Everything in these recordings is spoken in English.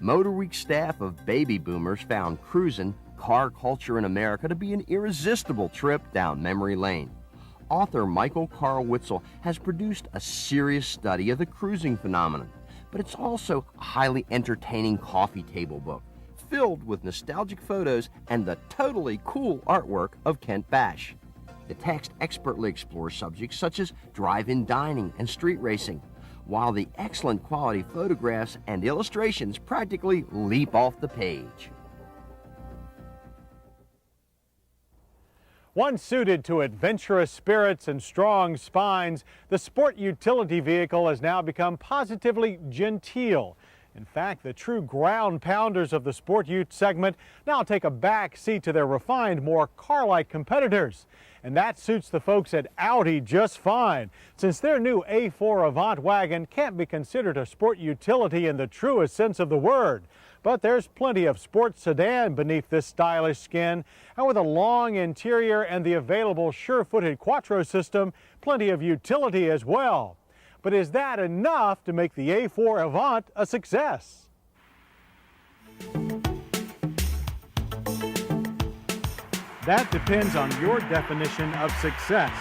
Motorweek staff of baby boomers found cruising, car culture in America, to be an irresistible trip down memory lane. Author Michael Carl Witzel has produced a serious study of the cruising phenomenon, but it's also a highly entertaining coffee table book, filled with nostalgic photos and the totally cool artwork of Kent Bash. The text expertly explores subjects such as drive-in dining and street racing, while the excellent quality photographs and illustrations practically leap off the page. One suited to adventurous spirits and strong spines, the sport utility vehicle has now become positively genteel. In fact, the true ground pounders of the sport ute segment now take a back seat to their refined, more car-like competitors. And that suits the folks at Audi just fine, since their new A4 Avant wagon can't be considered a sport utility in the truest sense of the word. But there's plenty of sports sedan beneath this stylish skin, and with a long interior and the available sure-footed Quattro system, plenty of utility as well. But is that enough to make the A4 Avant a success? That depends on your definition of success,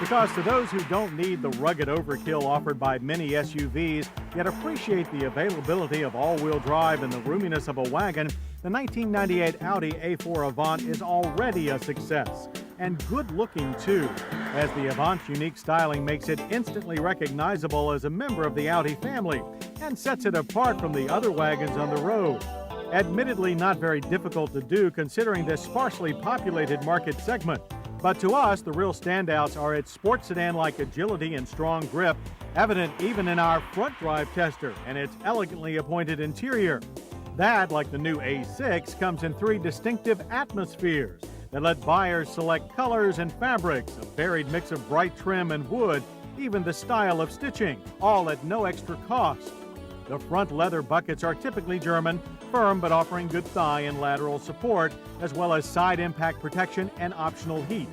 because to those who don't need the rugged overkill offered by many SUVs, yet appreciate the availability of all-wheel drive and the roominess of a wagon, the 1998 Audi A4 Avant is already a success, and good-looking too, as the Avant's unique styling makes it instantly recognizable as a member of the Audi family and sets it apart from the other wagons on the road. Admittedly not very difficult to do considering this sparsely populated market segment. But to us, the real standouts are its sports sedan-like agility and strong grip, evident even in our front drive tester, and its elegantly appointed interior. That, like the new A6, comes in 3 distinctive atmospheres that let buyers select colors and fabrics, a varied mix of bright trim and wood, even the style of stitching, all at no extra cost. The front leather buckets are typically German, firm but offering good thigh and lateral support, as well as side impact protection and optional heat.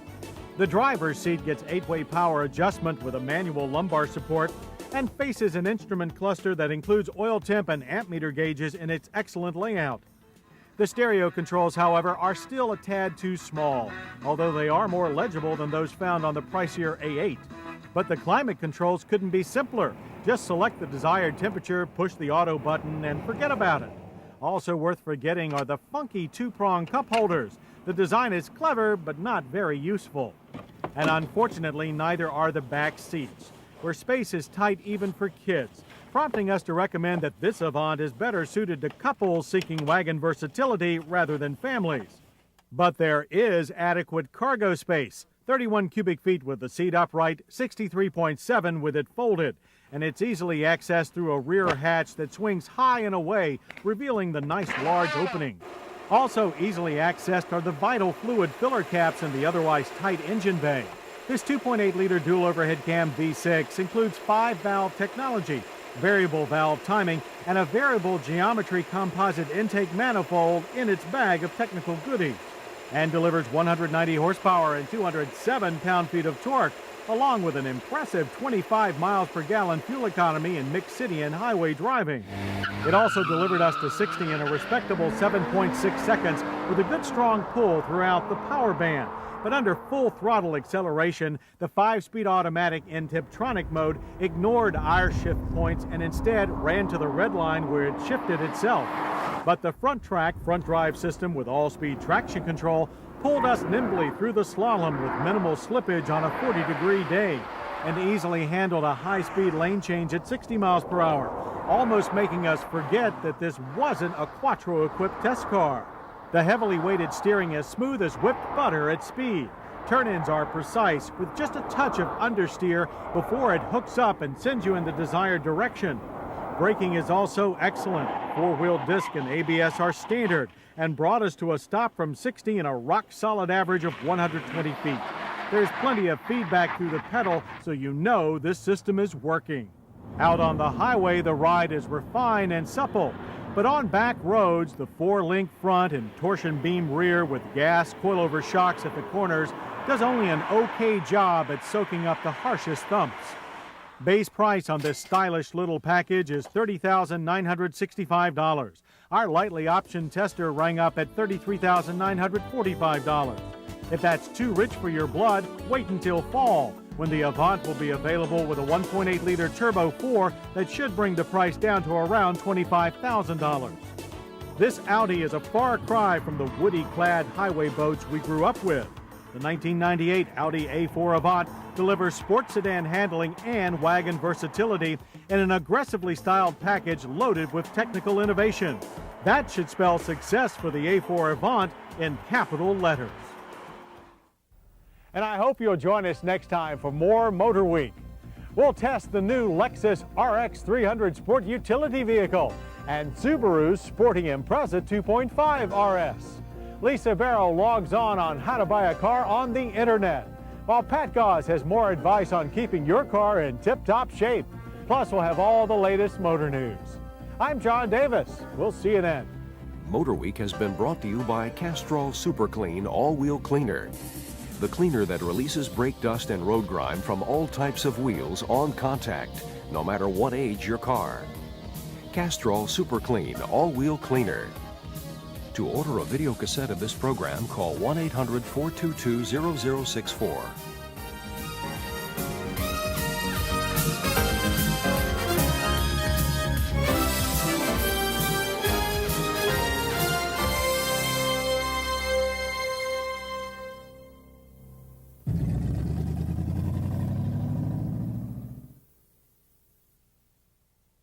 The driver's seat gets 8-way power adjustment with a manual lumbar support and faces an instrument cluster that includes oil temp and amp meter gauges in its excellent layout. The stereo controls, however, are still a tad too small, although they are more legible than those found on the pricier A8. But the climate controls couldn't be simpler. Just select the desired temperature, push the auto button, and forget about it. Also worth forgetting are the funky 2-prong cup holders. The design is clever, but not very useful. And unfortunately, neither are the back seats, where space is tight even for kids, prompting us to recommend that this Avant is better suited to couples seeking wagon versatility rather than families. But there is adequate cargo space, 31 cubic feet with the seat upright, 63.7 with it folded, and it's easily accessed through a rear hatch that swings high and away, revealing the nice large opening. Also easily accessed are the vital fluid filler caps in the otherwise tight engine bay. This 2.8-liter dual overhead cam V6 includes 5-valve technology, variable valve timing, and a variable geometry composite intake manifold in its bag of technical goodies, and delivers 190 horsepower and 207 pound-feet of torque, along with an impressive 25 miles per gallon fuel economy in mixed city and highway driving. It also delivered us to 60 in a respectable 7.6 seconds with a good strong pull throughout the power band. But under full throttle acceleration, the 5-speed automatic in Tiptronic mode ignored our shift points and instead ran to the red line where it shifted itself. But the front drive system with all-speed traction control pulled us nimbly through the slalom with minimal slippage on a 40-degree day, and easily handled a high-speed lane change at 60 miles per hour, almost making us forget that this wasn't a Quattro-equipped test car. The heavily weighted steering is smooth as whipped butter at speed. Turn-ins are precise, with just a touch of understeer before it hooks up and sends you in the desired direction. Braking is also excellent. 4-wheel disc and ABS are standard and brought us to a stop from 60 in a rock-solid average of 120 feet. There's plenty of feedback through the pedal, so you know this system is working. Out on the highway, the ride is refined and supple. But on back roads, the 4-link front and torsion beam rear with gas coilover shocks at the corners does only an okay job at soaking up the harshest thumps. Base price on this stylish little package is $30,965. Our lightly optioned tester rang up at $33,945. If that's too rich for your blood, wait until fall, when the Avant will be available with a 1.8-liter Turbo 4 that should bring the price down to around $25,000. This Audi is a far cry from the woody-clad highway boats we grew up with. The 1998 Audi A4 Avant delivers sports sedan handling and wagon versatility in an aggressively styled package loaded with technical innovation. That should spell success for the A4 Avant in capital letters. And I hope you'll join us next time for more Motor Week. We'll test the new Lexus RX 300 Sport Utility Vehicle and Subaru's sporting Impreza 2.5 RS. Lisa Barrow logs on how to buy a car on the internet, while Pat Gause has more advice on keeping your car in tip-top shape. Plus, we'll have all the latest motor news. I'm John Davis. We'll see you then. Motor Week has been brought to you by Castrol Super Clean All-Wheel Cleaner. The cleaner that releases brake dust and road grime from all types of wheels on contact, no matter what age your car. Castrol Super Clean All-Wheel Cleaner. To order a video cassette of this program, call 1-800-422-0064.